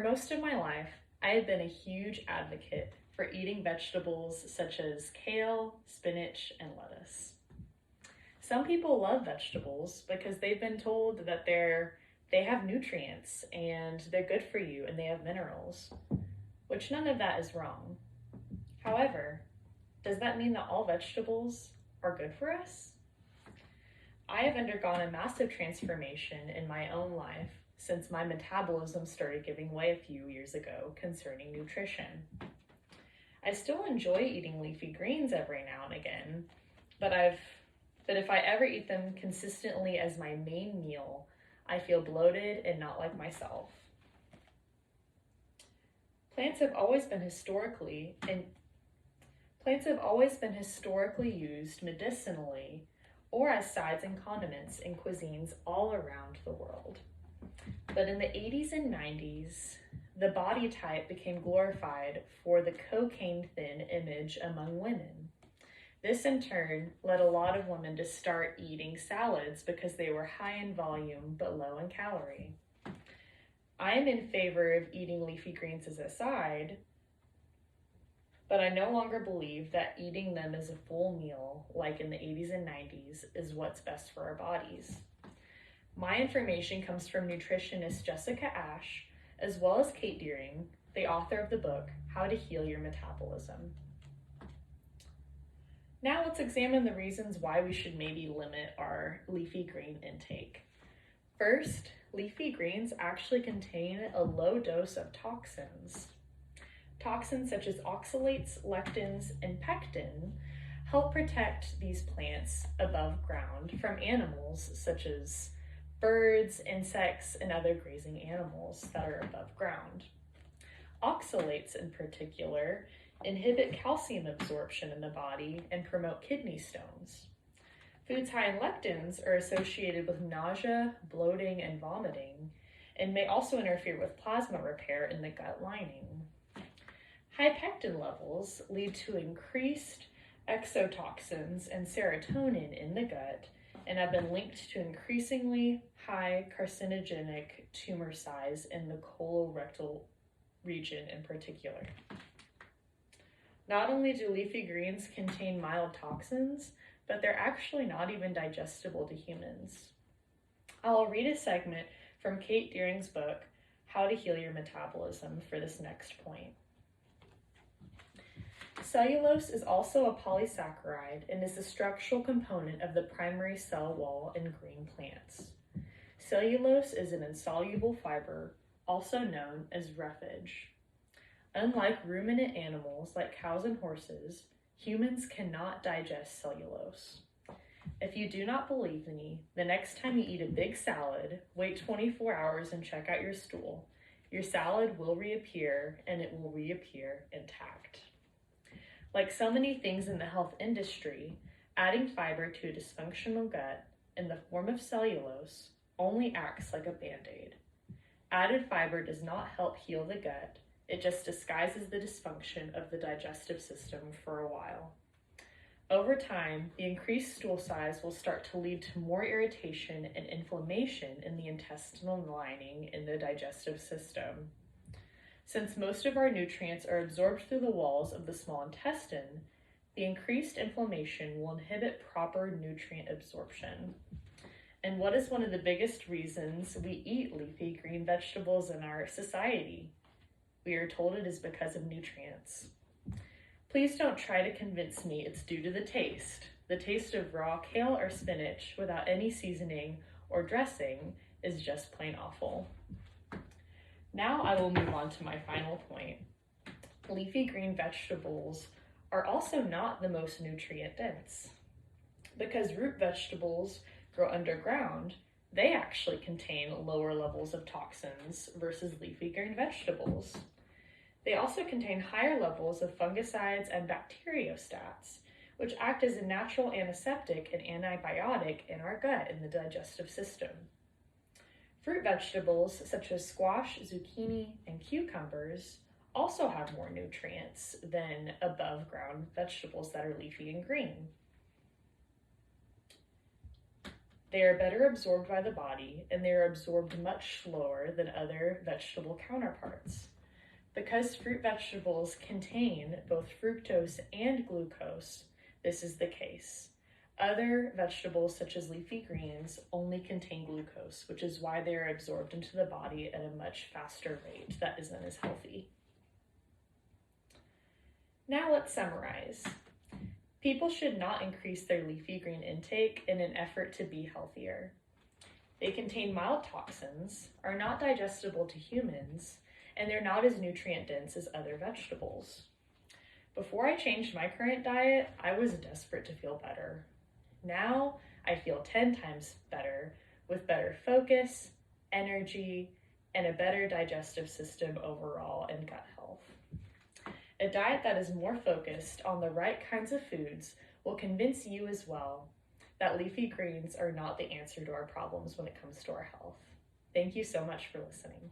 most of my life, I have been a huge advocate for eating vegetables such as kale, spinach, and lettuce. Some people love vegetables because they've been told that they have nutrients and they're good for you and they have minerals, which none of that is wrong. However, does that mean that all vegetables are good for us? I have undergone a massive transformation in my own life since my metabolism started giving way a few years ago concerning nutrition. I still enjoy eating leafy greens every now and again, but if I ever eat them consistently as my main meal, I feel bloated and not like myself. Plants have always been historically used medicinally or as sides and condiments in cuisines all around the world. But in the 80s and 90s, the body type became glorified for the cocaine-thin image among women. This in turn led a lot of women to start eating salads because they were high in volume but low in calorie. I am in favor of eating leafy greens as a side, but I no longer believe that eating them as a full meal, like in the 80s and 90s, is what's best for our bodies. My information comes from nutritionist Jessica Ash, as well as Kate Deering, the author of the book, How to Heal Your Metabolism. Now let's examine the reasons why we should maybe limit our leafy green intake. First, leafy greens actually contain a low dose of toxins. Toxins such as oxalates, lectins, and pectin help protect these plants above ground from animals such as birds, insects, and other grazing animals that are above ground. Oxalates in particular inhibit calcium absorption in the body and promote kidney stones. Foods high in lectins are associated with nausea, bloating, and vomiting, and may also interfere with plasma repair in the gut lining. High pectin levels lead to increased exotoxins and serotonin in the gut and have been linked to increasingly high carcinogenic tumor size in the colorectal region in particular. Not only do leafy greens contain mild toxins, but they're actually not even digestible to humans. I'll read a segment from Kate Deering's book, How to Heal Your Metabolism, for this next point. Cellulose is also a polysaccharide and is the structural component of the primary cell wall in green plants. Cellulose is an insoluble fiber, also known as roughage. Unlike ruminant animals like cows and horses, humans cannot digest cellulose. If you do not believe me, the next time you eat a big salad, wait 24 hours and check out your stool. Your salad will reappear, and it will reappear intact. Like so many things in the health industry, adding fiber to a dysfunctional gut in the form of cellulose only acts like a Band-Aid. Added fiber does not help heal the gut, it just disguises the dysfunction of the digestive system for a while. Over time, the increased stool size will start to lead to more irritation and inflammation in the intestinal lining in the digestive system. Since most of our nutrients are absorbed through the walls of the small intestine, the increased inflammation will inhibit proper nutrient absorption. And what is one of the biggest reasons we eat leafy green vegetables in our society? We are told it is because of nutrients. Please don't try to convince me it's due to the taste. The taste of raw kale or spinach without any seasoning or dressing is just plain awful. Now I will move on to my final point. Leafy green vegetables are also not the most nutrient dense. Because root vegetables grow underground, they actually contain lower levels of toxins versus leafy green vegetables. They also contain higher levels of fungicides and bacteriostats, which act as a natural antiseptic and antibiotic in our gut in the digestive system. Fruit vegetables such as squash, zucchini, and cucumbers also have more nutrients than above ground vegetables that are leafy and green. They are better absorbed by the body, and they are absorbed much slower than other vegetable counterparts. Because fruit vegetables contain both fructose and glucose, this is the case. Other vegetables, such as leafy greens, only contain glucose, which is why they are absorbed into the body at a much faster rate that isn't as healthy. Now let's summarize. People should not increase their leafy green intake in an effort to be healthier. They contain mild toxins, are not digestible to humans, and they're not as nutrient dense as other vegetables. Before I changed my current diet, I was desperate to feel better. Now I feel 10 times better with better focus, energy, and a better digestive system overall and gut health. A diet that is more focused on the right kinds of foods will convince you as well that leafy greens are not the answer to our problems when it comes to our health. Thank you so much for listening.